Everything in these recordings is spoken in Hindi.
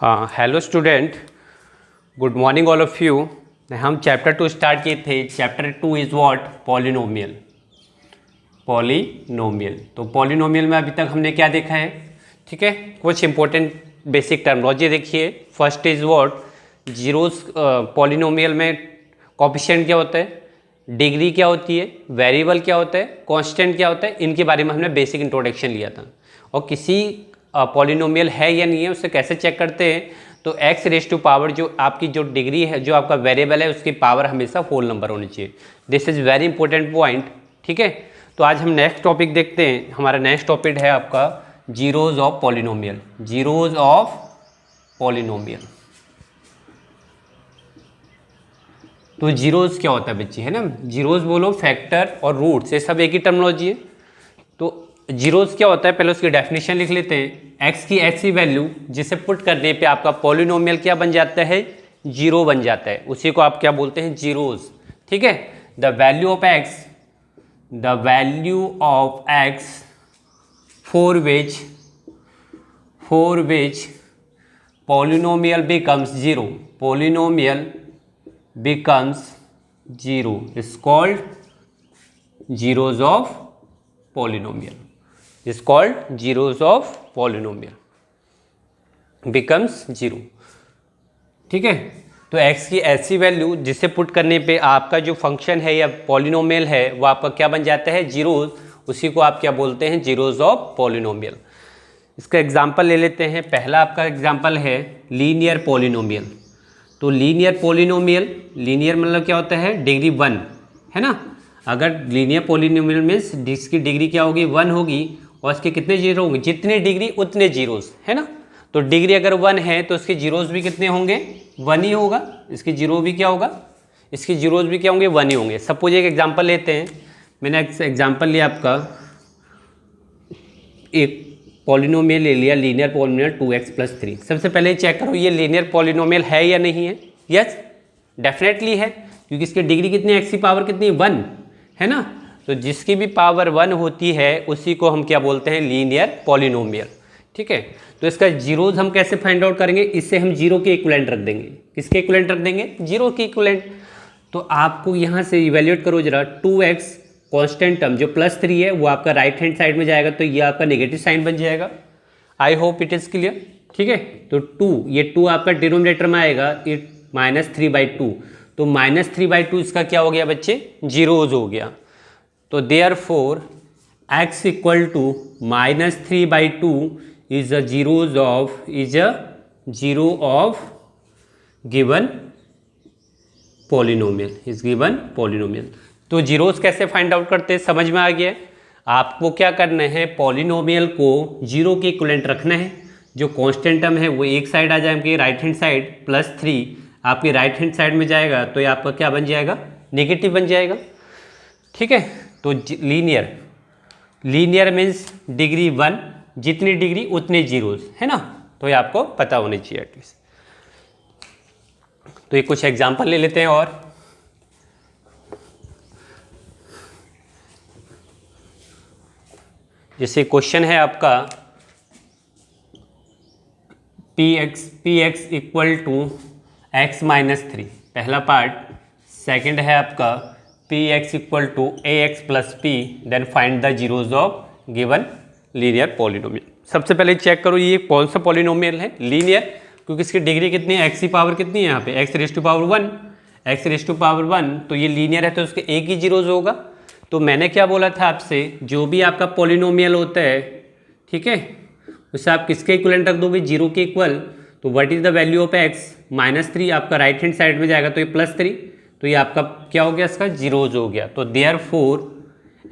Hello student, good morning all of you. हम चैप्टर 2 स्टार्ट किए थे। Chapter 2 is what? Polynomial. Polynomial, तो पॉलिनोमियल में अभी तक हमने क्या देखा है? ठीक है, कुछ इंपॉर्टेंट बेसिक टर्मिनोलॉजी देखिए। First is what? Zeros. Polynomial में कोएफिशिएंट क्या होता है, डिग्री क्या होती है, वेरिएबल क्या होता है, कांस्टेंट क्या होता है, इनके बारे में हमने बेसिक इंट्रोडक्शन लिया था। और किसी पॉलिनोमियल है या नहीं है उसे कैसे चेक करते हैं, तो एक्स रेज टू पावर जो आपकी जो डिग्री है, जो आपका वेरिएबल है, उसकी पावर हमेशा होल नंबर होनी चाहिए। This is very important point. ठीक है, तो आज हम नेक्स्ट टॉपिक देखते हैं। हमारा नेक्स्ट टॉपिक है आपका zeros of polynomial. Zeros of polynomial, तो जीरोज क्या होता है बच्चे, है ना? जीरोज बोलो, फैक्टर और रूट्स, ये सब एक ही टर्मिनोलॉजी है। तो जीरोज क्या होता है, पहले उसकी डेफिनेशन लिख लेते हैं। एक्स की ऐसी वैल्यू जिसे पुट करने पे आपका पॉलिनोमियल क्या बन जाता है, जीरो बन जाता है, उसी को आप क्या बोलते हैं, जीरोज। ठीक है, the value of x, the value of x for which polynomial becomes zero, polynomial becomes zero is called zeros of polynomial, is called zeros of polynomial becomes zero। ठीक है, तो x की ऐसी वैल्यू जिसे पुट करने पे आपका जो फंक्शन है या पॉलिनोमियल है वो आपका क्या बन जाता है, जीरोज, उसी को आप क्या बोलते हैं, जीरोज ऑफ पॉलिनोमियल। इसका एग्जांपल ले लेते हैं। पहला आपका एग्जांपल है लीनियर पॉलिनोमियल। तो लीनियर पॉलिनोमियल, लीनियर मतलब क्या होता है, डिग्री 1, है ना? अगर लीनियर पॉलिनोमियल मीन्स जिसकी डिग्री क्या होगी, 1 होगी, और इसके कितने जीरो होंगे, जितने डिग्री उतने जीरोस, है ना? तो डिग्री अगर 1 है तो इसके जीरोस भी कितने होंगे, 1 ही होगा। इसकी जीरो भी क्या होगा, इसकी जीरोस भी क्या होंगे, 1 ही होंगे। सपोज एक एग्जाम्पल लेते हैं। मैंने एग्जाम्पल लिया आपका, एक पॉलिनोमियल ले लिया, लीनियर पॉलिनोमियल 2x+3। सबसे पहले चेक करो ये लीनियर पॉलिनोमियल है या नहीं है। यस, डेफिनेटली है, क्योंकि इसकी डिग्री कितनी है, एक्स की पावर कितनी, 1, है ना? तो जिसकी भी पावर 1 होती है उसी को हम क्या बोलते हैं, लीनियर पॉलिनोमियल। ठीक है, तो इसका जीरोज हम कैसे फाइंड आउट करेंगे, इससे हम जीरो के इक्विवेलेंट रख देंगे। किसके इक्विवेलेंट रख देंगे, जीरो के इक्विवेलेंट। तो आपको यहाँ से इवेल्यूएट करो जरा, 2x कांस्टेंट टर्म जो +3 है वो आपका राइट हैंड साइड में जाएगा, तो ये आपका नेगेटिव साइन बन जाएगा। आई होप इट इज़ क्लियर। ठीक है, तो 2, ये 2 आपका डिनोमिनेटर में आएगा, इट -3/2, तो -3/2 इसका क्या हो गया बच्चे, जीरोज हो गया। तो therefore x equal to -3/2 is a zero of given polynomial, is given polynomial. तो जीरोस कैसे फाइंड आउट करते हैं, समझ में आ गया? आपको क्या करना है, पॉलिनोमियल को जीरो के इक्विवेलेंट रखना है। जो कांस्टेंट टर्म है वो एक साइड आ जाएंगे, राइट हैंड साइड, +3 आपके राइट हैंड साइड में जाएगा, तो ये आपका क्या बन जाएगा, नेगेटिव बन जाएगा। ठीक है, तो लीनियर मीन्स डिग्री 1, जितनी डिग्री उतने जीरोज, है ना? तो ये आपको पता होनी चाहिए एटलीस्ट। तो ये कुछ एग्जाम्पल ले लेते हैं। और जैसे क्वेश्चन है आपका px इक्वल टू x-3, पहला पार्ट। सेकंड है आपका px equal to ax+p, then find the zeros of given linear polynomial. सबसे पहले चेक करो ये कौन सा पॉलिनोमियल है, लीनियर, क्योंकि इसकी डिग्री कितनी है, x की पावर कितनी है यहाँ पे, x raise to power 1, x raise to power 1, तो ये लीनियर है तो उसके एक ही जीरोज होगा। तो मैंने क्या बोला था आपसे, जो भी आपका पॉलिनोमियल होता है, ठीक है, उसे आप किसके इक्विवेलेंट रख दोगे, जीरो के इक्वल। तो what is the value of x, -3 आपका राइट हैंड साइड में जाएगा, तो ये +3, तो ये आपका क्या हो गया, इसका जीरोज हो गया। तो therefore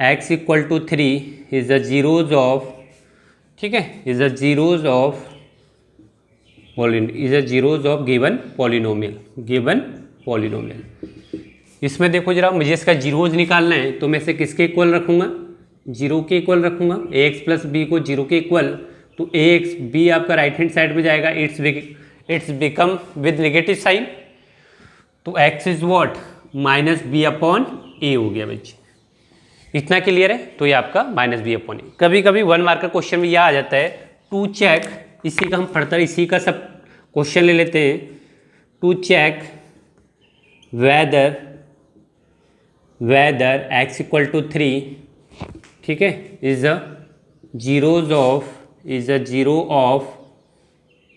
x equal to 3 is the zeros of, ठीक है, is the zeros of given polynomial. इसमें देखो जरा, मुझे इसका जीरोज निकालना है, तो मैं इसे किसके इक्वल रखूँगा, जीरो के इक्वल रखूँगा। ax+b को जीरो के इक्वल, तो ax b आपका राइट हैंड साइड में जाएगा, it's become with negative sign, तो x इज व्हाट, -b/a हो गया बच्चे। इतना क्लियर है? तो ये आपका -b/a। कभी कभी 1 मार्क का क्वेश्चन में यह आ जाता है, टू चेक, इसी का हम फर्दर इसी का सब क्वेश्चन ले लेते हैं, to check whether x equal to 3, ठीक है, is a zero of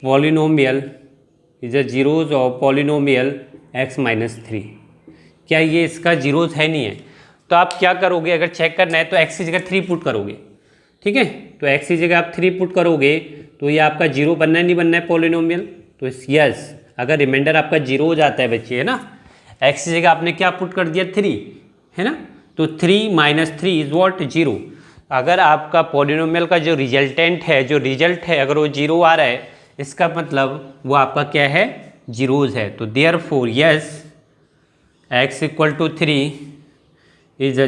polynomial x minus 3। क्या ये इसका जीरोज है नहीं है? तो आप क्या करोगे, अगर चेक करना है तो x की जगह 3 पुट करोगे, ठीक है। तो x की जगह आप 3 पुट करोगे तो ये आपका जीरो बनना है नहीं बनना है पॉलिनोमियल? तो यस, अगर रिमाइंडर आपका जीरो हो जाता है बच्चे, है ना, x की जगह आपने क्या पुट कर दिया 3, है ना, तो 3 माइनस 3 इज वॉट, जीरो। अगर आपका पॉलिनोमियल का जो रिजल्टेंट है, जो रिजल्ट है, अगर वो जीरो आ रहा है, इसका मतलब वो आपका क्या है, जीरोज है। तो therefore yes, x equal to 3 is a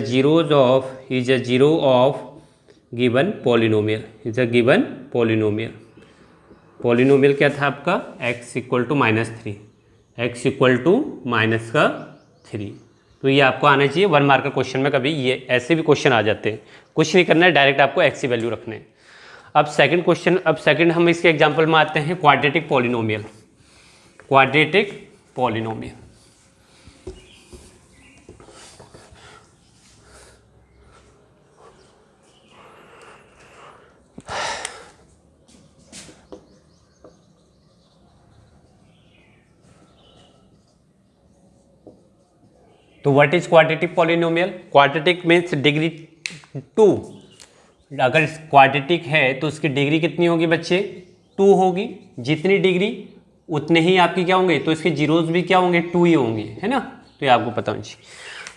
zero of given polynomial, polynomial क्या था आपका, x equal to minus 3, x equal to minus का 3। तो ये आपको आना चाहिए 1 मार्क का क्वेश्चन में, कभी ये ऐसे भी क्वेश्चन आ जाते हैं, कुछ नहीं करना है, डायरेक्ट आपको x की वैल्यू रखने हैं। अब सेकंड हम इसके एग्जांपल में आते हैं, क्वाड्रेटिक पॉलिनोमियल। तो what is quadratic polynomial? Quadratic means degree 2। अगर क्वाड्रेटिक है तो उसकी डिग्री कितनी होगी बच्चे, 2 होगी। जितनी डिग्री उतने ही आपकी क्या होंगे, तो इसके जीरोज भी क्या होंगे, 2 ही होंगे, है ना। तो ये आपको पता होना चाहिए।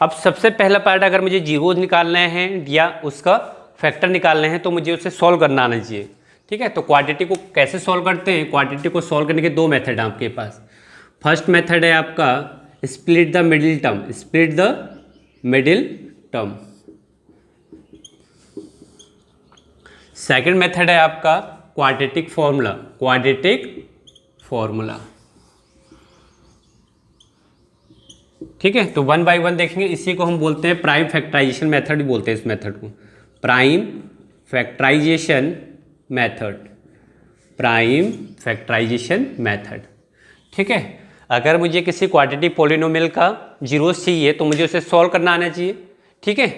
अब सबसे पहला पार्ट, अगर मुझे जीरोज निकालना है या उसका फैक्टर निकालना है तो मुझे उसे सॉल्व करना आना चाहिए, ठीक है। तो क्वाड्रेटिक को कैसे सॉल्व करते हैं? क्वाड्रेटिक को सॉल्व करने के 2 मेथड हैं आपके पास। फर्स्ट मेथड है आपका split the middle term, second method है आपका क्वाड्रेटिक फॉर्मूला, ठीक है। तो 1 बाय 1 देखेंगे। इसी को हम बोलते हैं प्राइम फैक्टराइजेशन मेथड भी बोलते हैं, इस मेथड को प्राइम फैक्टराइजेशन मेथड, ठीक है। अगर मुझे किसी क्वाड्रेटिक पॉलिनोमियल का जीरोस चाहिए तो मुझे उसे सॉल्व करना आना चाहिए, ठीक है।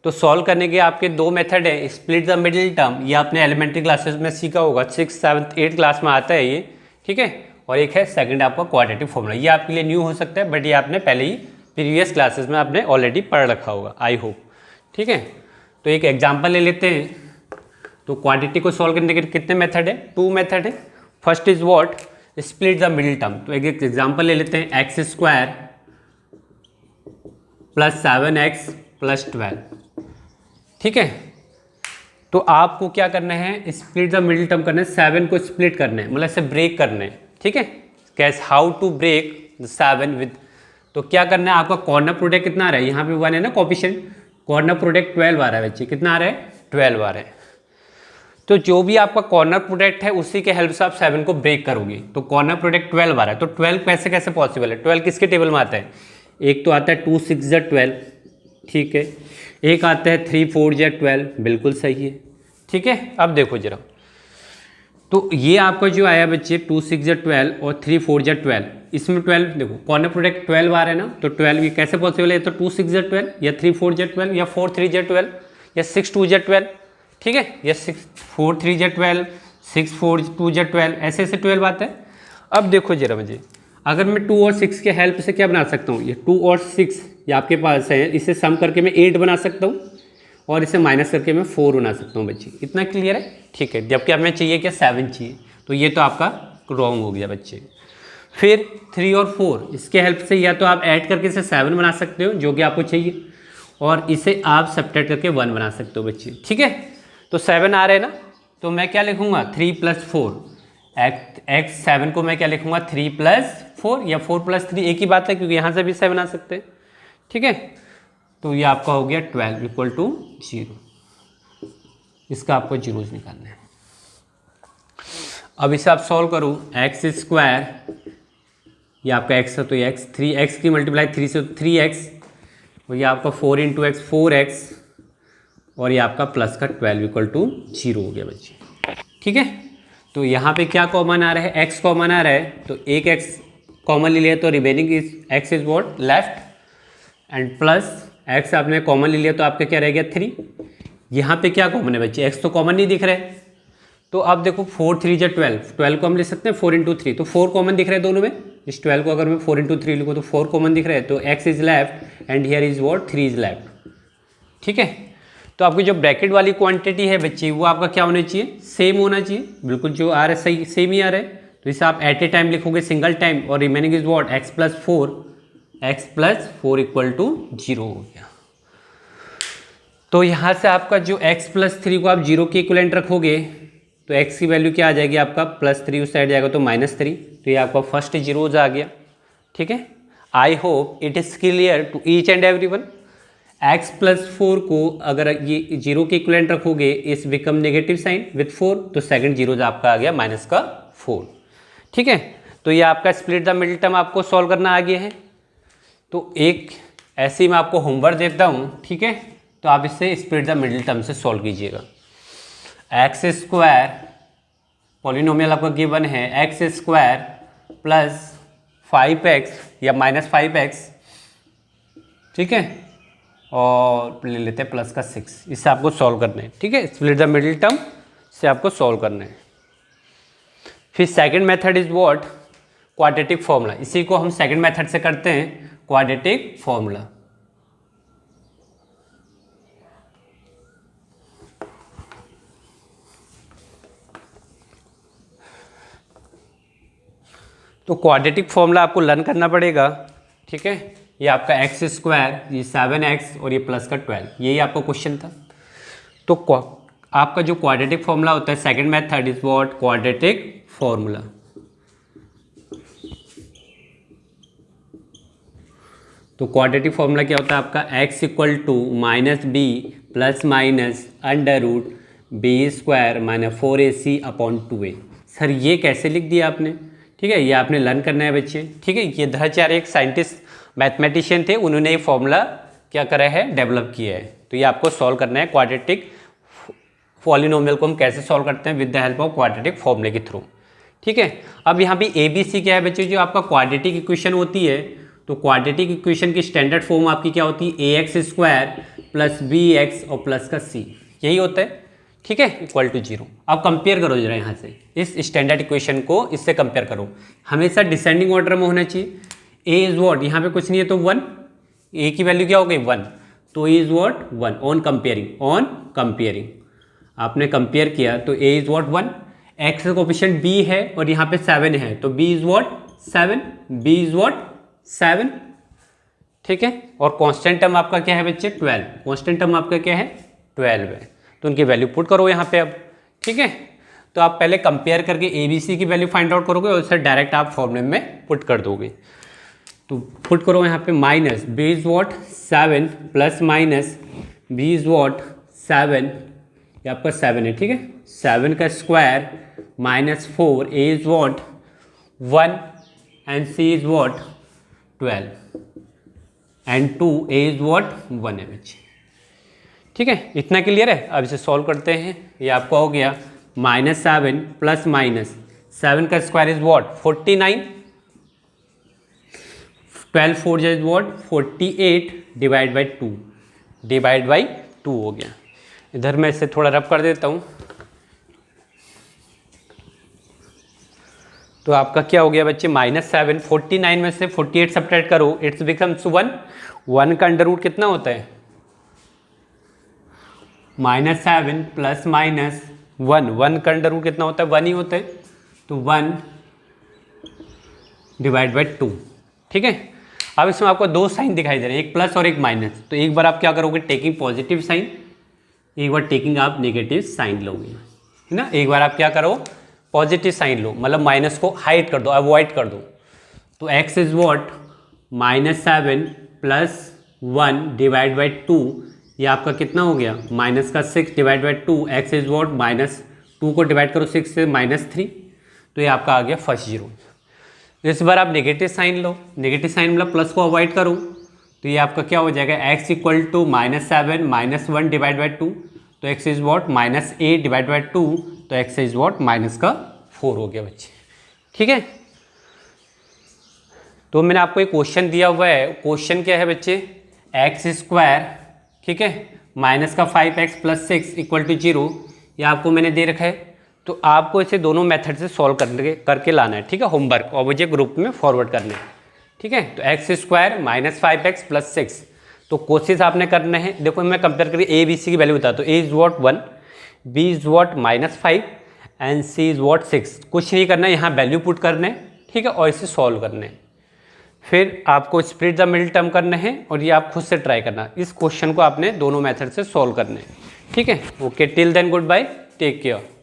तो सॉल्व करने के आपके 2 मेथड हैं, स्प्लिट द मिडिल टर्म, ये आपने एलिमेंट्री क्लासेस में सीखा होगा, 6th 7th 8th क्लास में आता है ये, ठीक है। और एक है सेकंड आपका क्वाड्रेटिक फॉर्मूला, ये आपके लिए न्यू हो सकता है, बट ये आपने पहले ही प्रीवियस क्लासेस में आपने ऑलरेडी पढ़ रखा होगा, आई होप, ठीक है। तो एक एग्जाम्पल ले लेते हैं। तो क्वाड्रेटिक को सॉल्व करने के कितने मेथड है, 2 मेथड है। First is what, split the middle term. तो एक एग्जाम्पल ले लेते हैं, x² प्लस 7x प्लस 12, ठीक है। तो आपको क्या करना है, स्प्लिट द मिडिल टर्म करना है, 7 को स्प्लिट करना है, मतलब इसे ब्रेक करना है, ठीक है। कैसे, how to break the 7 with, तो क्या करना है, आपका कॉर्नर प्रोडक्ट कितना आ रहा है, यहाँ पे 1 है ना कोएफिशिएंट, कॉर्नर प्रोडक्ट 12 आ रहा है बच्चे, कितना आ रहा है, 12 आ रहा है। तो जो भी आपका कॉर्नर प्रोडक्ट है उसी के हेल्प से आप 7 को ब्रेक करोगे। तो कॉर्नर प्रोडक्ट 12 आ रहा है, तो 12 कैसे पॉसिबल है, 12 किसके टेबल में आता है, एक तो आता है 2 6 12, ठीक है, एक आता है 3 4 12, बिल्कुल सही है, ठीक है। अब देखो जरा, तो ये आपका जो आया बच्चे 2 6 12 और 3 4 12, इसमें 12 देखो कॉर्नर प्रोडक्ट 12 आ रहा है ना, तो 12 ये कैसे पॉसिबल है, तो 2 6 12 या 3 4 12 या 4 3 12 या 6 2 12, ठीक है, या 6 4 3 12 6 4 2 12, ऐसे 12 आता है। अब देखो जरा मुझे, अगर मैं 2 और 6 के हेल्प से क्या बना सकता हूँ, ये 2 और 6 ये आपके पास है, इसे सम करके मैं 8 बना सकता हूँ और इसे माइनस करके मैं 4 बना सकता हूँ बच्चे, इतना क्लियर है, ठीक है। जबकि हमें चाहिए क्या, 7 चाहिए, तो ये तो आपका रॉन्ग हो गया बच्चे। फिर 3 और 4 इसके हेल्प से या तो आप ऐड करके इसे 7 बना सकते हो जो कि आपको चाहिए, और इसे आप सब्ट्रैक्ट करके 1 बना सकते हो बच्चे, ठीक है। तो 7 आ रहे हैं ना, तो मैं क्या लिखूंगा 3 + 4, x 7 को मैं क्या लिखूंगा 3 + 4 या 4 + 3, एक ही बात है क्योंकि यहाँ से भी 7 आ सकते हैं, ठीक है। तो ये आपका हो गया 12 = 0, इसका आपको जीरोज निकालना है। अब इसे आप सॉल्व करो, x², ये आपका x है तो ये x, 3x की मल्टीप्लाई 3 से 3x, और ये आपका 4 × x 4x, और ये आपका प्लस का 12 = 0 हो गया बच्चे, ठीक है। तो तो यहाँ पे क्या कॉमन आ रहा है, x कॉमन आ रहा है, तो एक x कॉमन ले लिया तो remaining is x is what left, and plus x आपने कॉमन ले लिया तो आपका क्या रह गया 3। यहाँ पे क्या कॉमन है बच्चे, x तो कॉमन नहीं दिख रहा है, तो अब देखो 4 3 जा 12 को हम ले सकते हैं 4 इंटू 3, तो 4 कॉमन दिख रहा है दोनों में। इस 12 को अगर मैं 4 इंटू 3 लिखूँ तो 4 कॉमन दिख रहा है, तो x is left and here is what 3 is left. ठीक है, तो आपकी जो ब्रैकेट वाली क्वांटिटी है बच्चे वो आपका क्या होना चाहिए, सेम होना चाहिए, बिल्कुल जो आ रहा है सही सेम ही आ रहा है। तो इसे आप एट ए टाइम लिखोगे सिंगल टाइम, और remaining is what x plus 4 equal to 0 हो गया। तो यहाँ से आपका जो x प्लस 3 को आप 0 के इक्वलेंट रखोगे तो x की वैल्यू क्या आ जाएगी आपका +3 उस साइड जाएगा तो -3, तो ये आपका फर्स्ट जीरोज आ गया। ठीक है, I hope it is clear to each and every one. x plus 4 को अगर ये 0 के इक्वलेंट रखोगे इस बिकम नेगेटिव साइन विथ 4, तो सेकंड जीरोज आपका आ गया -4। ठीक है, तो ये आपका स्प्लिट द मिडिल टर्म आपको सॉल्व करना आ गया है। तो एक ऐसे ही मैं आपको होमवर्क देता हूँ, ठीक है, तो आप इससे स्प्लिट द मिडिल टर्म से सॉल्व कीजिएगा। एक्स स्क्वायर पॉलिनोमियल आपका गिवन है एक्स स्क्वायर प्लस 5x या -5x, ठीक है, और ले लेते हैं प्लस का 6, इससे आपको सॉल्व करना है। ठीक है, स्प्लिट द मिडिल टर्म से आपको सॉल्व करना है। फिर second method is what, quadratic formula, इसी को हम सेकंड मेथड से करते हैं, क्वाड्रेटिक फॉर्मूला। तो क्वाड्रेटिक फॉर्मूला आपको लर्न करना पड़ेगा। ठीक है, ये आपका एक्स स्क्वायर, ये 7x और ये प्लस का 12, यही आपका क्वेश्चन था। तो आपका जो क्वाड्रेटिक फॉर्मूला होता है second method is what, quadratic formula. तो क्वाड्रेटिक फॉर्मूला क्या होता है आपका, x equal to -b plus minus under root B square -4ac upon 2a। Sir ये कैसे लिख दिया आपने, ठीक है, ये आपने लर्न करना है बच्चे। ठीक है, ये धराचार्य एक साइंटिस्ट मैथमेटिशियन थे, उन्होंने ये फॉर्मूला क्या करा है, डेवलप किया है। तो ये आपको सॉल्व करना है, क्वाड्रेटिक पॉलिनोमियल को हम कैसे सॉल्व करते हैं, with the help of quadratic फॉर्मूले के थ्रू। ठीक है, अब यहाँ पे ABC क्या है बच्चे, जो आपका क्वाड्रेटिक इक्वेशन होती है, तो क्वाड्रेटिक इक्वेशन की स्टैंडर्ड फॉर्म आपकी क्या होती है, ax स्क्वायर प्लस bx और प्लस का c, यही होता है। ठीक है, इक्वल टू 0। अब कंपेयर करो जरा यहाँ से इस स्टैंडर्ड इक्वेशन को इससे कंपेयर करो, हमेशा डिसेंडिंग ऑर्डर में होना चाहिए। a इज वॉट, यहाँ पे कुछ नहीं है तो 1, a की वैल्यू क्या हो गई 1, तो a is what 1 on comparing आपने कंपेयर किया तो a इज वॉट 1, x का कोफिशिएंट b है और यहाँ पे 7 है तो b is what 7, b is what 7। ठीक है, और कांस्टेंट टर्म आपका क्या है बच्चे 12, कांस्टेंट टर्म आपका क्या है 12 है, तो उनकी वैल्यू पुट करो यहाँ पे अब। ठीक है, तो आप पहले कंपेयर करके ABC की वैल्यू फाइंड आउट करोगे और उससे डायरेक्ट आप फॉर्मूले में पुट कर दोगे। तो पुट करो यहाँ पे minus b is what 7 plus minus b is what 7, ये आपका 7 है। ठीक है, 7 का square -4, a is what 1 and c is what 12 and 2, a is what 1 है बच्चे। ठीक है, इतना क्लियर है। अब इसे सॉल्व करते हैं, ये आपका हो गया -7 प्लस माइनस 7 का square is what 49, 12 4 is what 48 divide by 2 हो गया। इधर मैं इसे थोड़ा रब कर देता हूँ, तो आपका क्या हो गया बच्चे -7, 49 में से 48 सब्ट्रैक्ट करो, इट्स बिकम्स 1, 1 का अंडर रूट कितना होता है, -7 प्लस माइनस 1 का अंडर रूट कितना होता है 1 ही होता है, तो 1 डिवाइड बाई 2। ठीक है, अब इसमें आपको दो साइन दिखाई दे रहे हैं, एक प्लस और एक माइनस, तो एक बार आप क्या करोगे टेकिंग पॉजिटिव साइन, एक बार टेकिंग आप नेगेटिव साइन लोगे, है ना। एक बार आप क्या करो पॉजिटिव साइन लो, मतलब माइनस को हाइड कर दो, अवॉइड कर दो, तो x is what -7 plus 1 divide by 2, ये आपका कितना हो गया -6 divide by 2, x is what -2 को डिवाइड करो 6 से -3, तो ये आपका आ गया फर्स्ट जीरो। इस बार आप नेगेटिव साइन लो, नेगेटिव साइन मतलब प्लस को अवॉइड करो, तो ये आपका क्या हो जाएगा x equal to -7 -1 divide by 2, तो x is what -8 divide by 2, तो x इज वॉट 4 हो गया बच्चे, ठीक है। तो मैंने आपको एक क्वेश्चन दिया हुआ है, क्वेश्चन क्या है बच्चे, एक्स स्क्वायर, ठीक है, माइनस का 5x प्लस 6 इक्वल टू 0, ये आपको मैंने दे रखा है। तो आपको इसे दोनों मेथड से सॉल्व करके लाना है, ठीक है, होमवर्क, और मुझे ग्रुप में फॉरवर्ड करना है, ठीक है। तो x square minus 5x plus 6, तो कोशिश आपने करना है, देखो मैं कंपेयर करके ए बी सी की वैल्यू बताता हूँ। A is what 1, B is what -5 and C is what 6। कुछ नहीं करना है, यहाँ वैल्यू पुट करना है, ठीक है, और इसे सॉल्व करना है। फिर आपको स्प्लिट द मिडिल टर्म करना है और ये आप खुद से ट्राई करना। इस क्वेश्चन को आपने दोनों मेथड से सॉल्व करना है, ठीक है। Okay, till then good bye, take care.